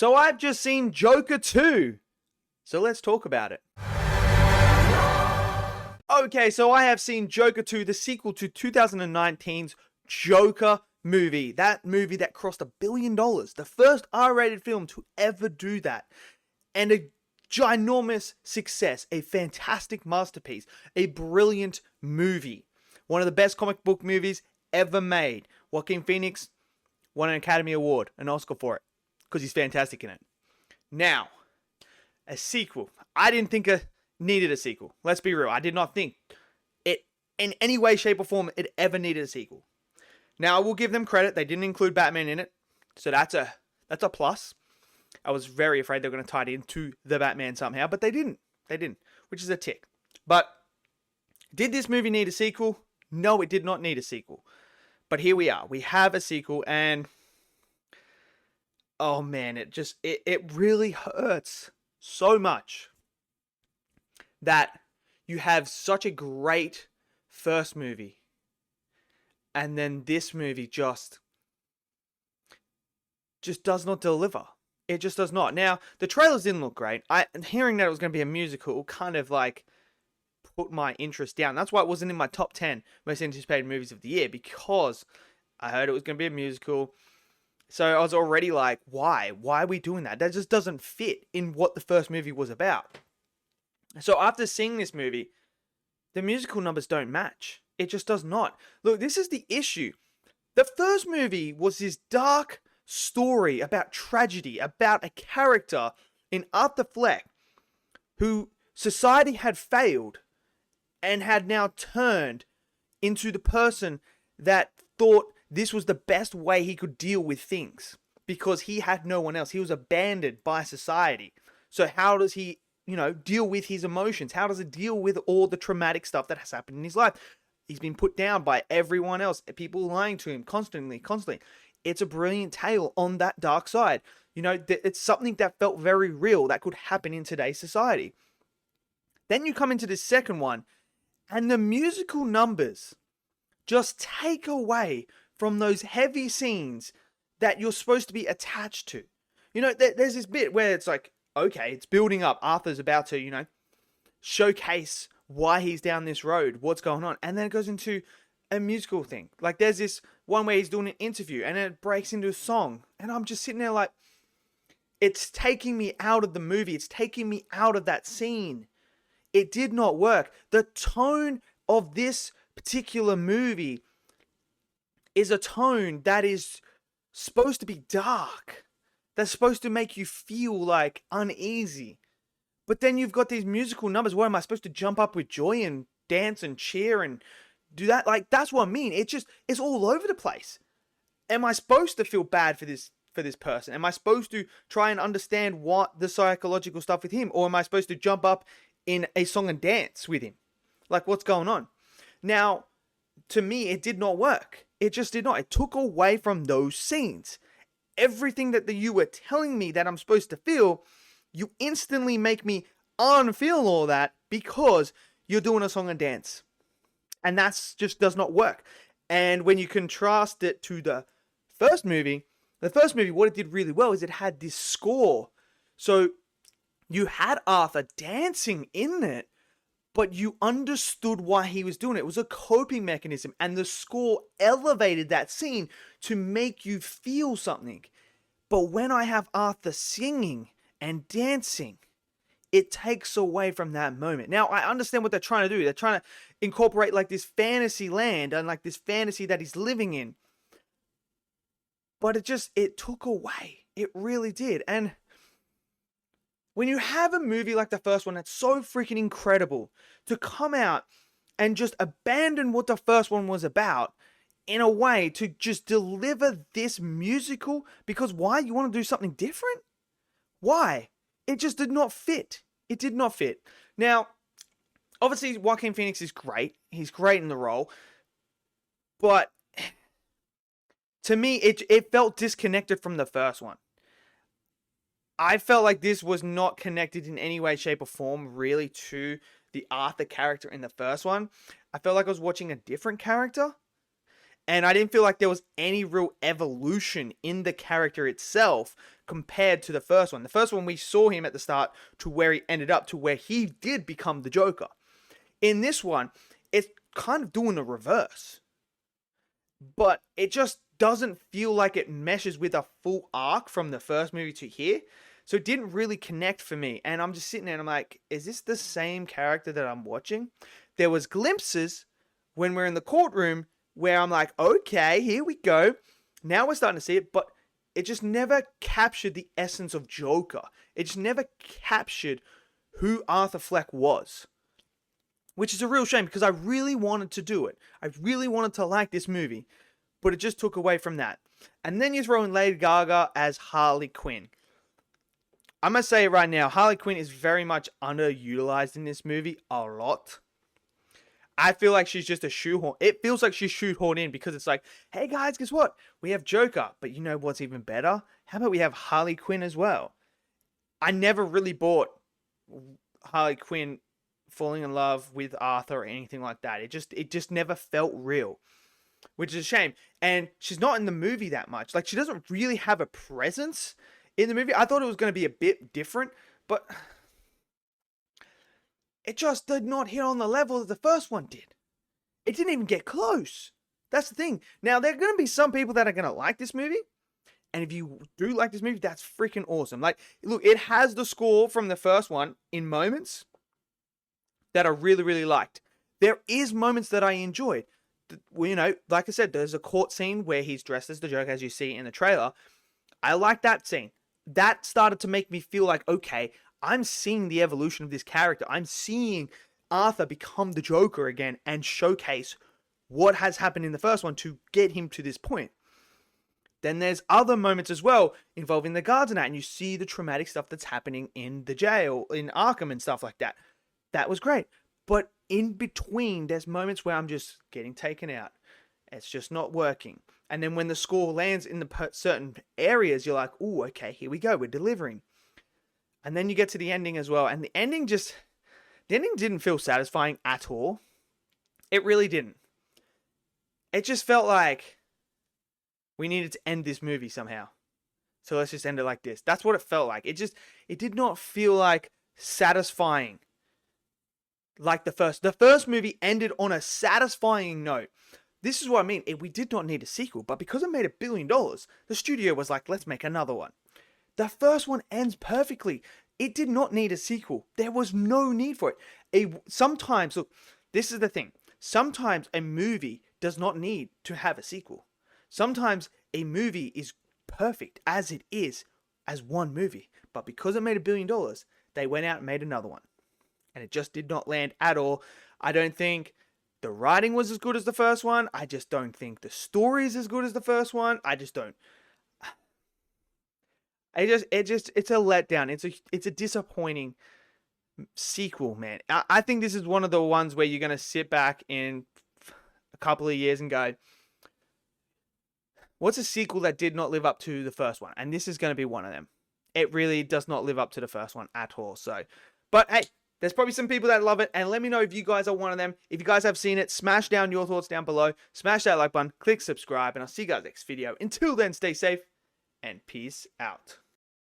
So I've just seen Joker 2. So let's talk about it. Okay, so I have seen Joker 2, the sequel to 2019's Joker movie. That movie that crossed $1 billion. The first R-rated film to ever do that. And a ginormous success. A fantastic masterpiece. A brilliant movie. One of the best comic book movies ever made. Joaquin Phoenix won an Academy Award, an Oscar for it. Because he's fantastic in it. Now, a sequel. I didn't think it needed a sequel. Let's be real. I did not think it, in any way, shape, or form, it ever needed a sequel. Now, I will give them credit. They didn't include Batman in it. So that's a plus. I was very afraid they were going to tie it into the Batman somehow. But they didn't. They didn't. Which is a tick. But did this movie need a sequel? No, it did not need a sequel. But here we are. We have a sequel and... oh man, it really hurts so much that you have such a great first movie and then this movie just does not deliver. It just does not. Now, the trailers didn't look great. Hearing that it was going to be a musical kind of like put my interest down. That's why it wasn't in my top 10 most anticipated movies of the year, because I heard it was going to be a musical. So I was already like, why? Why are we doing that? That just doesn't fit in what the first movie was about. So after seeing this movie, the musical numbers don't match. It just does not. Look, this is the issue. The first movie was this dark story about tragedy, about a character in Arthur Fleck who society had failed and had now turned into the person that thought this was the best way he could deal with things because he had no one else. He was abandoned by society. So how does he, deal with his emotions? How does he deal with all the traumatic stuff that has happened in his life? He's been put down by everyone else, people lying to him constantly. It's a brilliant tale on that dark side. It's something that felt very real that could happen in today's society. Then you come into the second one, and the musical numbers just take away from those heavy scenes that you're supposed to be attached to. There's this bit where it's like, okay, it's building up. Arthur's about to, showcase why he's down this road, what's going on. And then it goes into a musical thing. Like there's this one where he's doing an interview and it breaks into a song. And I'm just sitting there like, it's taking me out of the movie. It's taking me out of that scene. It did not work. The tone of this particular movie is a tone that is supposed to be dark. That's supposed to make you feel like uneasy. But then you've got these musical numbers. What am I supposed to jump up with joy and dance and cheer and do that? Like, that's what I mean. It's all over the place. Am I supposed to feel bad for this person? Am I supposed to try and understand what the psychological stuff with him? Or am I supposed to jump up in a song and dance with him? Like, what's going on? Now, to me, it did not work. It just did not. It took away from those scenes. Everything that you were telling me that I'm supposed to feel, you instantly make me unfeel all that because you're doing a song and dance. And that's just does not work. And when you contrast it to the first movie, what it did really well is it had this score. So you had Arthur dancing in it, but you understood why he was doing it. It was a coping mechanism, and the score elevated that scene to make you feel something. But when I have Arthur singing and dancing, it takes away from that moment. Now, I understand what they're trying to do. They're trying to incorporate like this fantasy land and like this fantasy that he's living in. But it took away. It really did. And when you have a movie like the first one that's so freaking incredible, to come out and just abandon what the first one was about in a way to just deliver this musical, because why? You want to do something different? Why? It just did not fit. It did not fit. Now, obviously, Joaquin Phoenix is great. He's great in the role. But to me, it felt disconnected from the first one. I felt like this was not connected in any way, shape, or form really to the Arthur character in the first one. I felt like I was watching a different character. And I didn't feel like there was any real evolution in the character itself compared to the first one. The first one, we saw him at the start to where he ended up, to where he did become the Joker. In this one, it's kind of doing the reverse. But it just doesn't feel like it meshes with a full arc from the first movie to here. So it didn't really connect for me. And I'm just sitting there and I'm like, is this the same character that I'm watching? There was glimpses when we're in the courtroom where I'm like, okay, here we go. Now we're starting to see it, but it just never captured the essence of Joker. It just never captured who Arthur Fleck was. Which is a real shame, because I really wanted to do it. I really wanted to like this movie, but it just took away from that. And then you throw in Lady Gaga as Harley Quinn. I'm going to say it right now, Harley Quinn is very much underutilized in this movie, a lot. I feel like she's just a shoehorn. It feels like she's shoehorned in, because it's like, hey guys, guess what? We have Joker, but you know what's even better? How about we have Harley Quinn as well? I never really bought Harley Quinn falling in love with Arthur or anything like that. It just never felt real, which is a shame. And she's not in the movie that much. Like, she doesn't really have a presence in the movie. I thought it was going to be a bit different, but it just did not hit on the level that the first one did. It didn't even get close. That's the thing. Now, there are going to be some people that are going to like this movie. And if you do like this movie, that's freaking awesome. Like, look, it has the score from the first one in moments that I really, really liked. There is moments that I enjoyed. You know, like I said, there's a court scene where he's dressed as the Joker, as you see in the trailer. I like that scene. That started to make me feel like, okay, I'm seeing the evolution of this character. I'm seeing Arthur become the Joker again and showcase what has happened in the first one to get him to this point. Then there's other moments as well involving the guards and that, and you see the traumatic stuff that's happening in the jail, in Arkham and stuff like that. That was great. But in between, there's moments where I'm just getting taken out. It's just not working. And then when the score lands in the certain areas, you're like, ooh, okay, here we go. We're delivering. And then you get to the ending as well. And the ending didn't feel satisfying at all. It really didn't. It just felt like we needed to end this movie somehow. So let's just end it like this. That's what it felt like. It did not feel like satisfying. Like the first movie ended on a satisfying note. This is what I mean. We did not need a sequel, but because it made $1 billion, the studio was like, let's make another one. The first one ends perfectly. It did not need a sequel. There was no need for it. Sometimes, look, this is the thing. Sometimes a movie does not need to have a sequel. Sometimes a movie is perfect as it is, as one movie. But because it made $1 billion, they went out and made another one. And it just did not land at all. I don't think the writing was as good as the first one. I just don't think the story is as good as the first one. I just don't. It's a letdown. It's a disappointing sequel, man. I think this is one of the ones where you're going to sit back in a couple of years and go, what's a sequel that did not live up to the first one? And this is going to be one of them. It really does not live up to the first one at all. So, but hey, there's probably some people that love it, and let me know if you guys are one of them. If you guys have seen it, smash down your thoughts down below. Smash that like button, click subscribe, and I'll see you guys next video. Until then, stay safe, and peace out.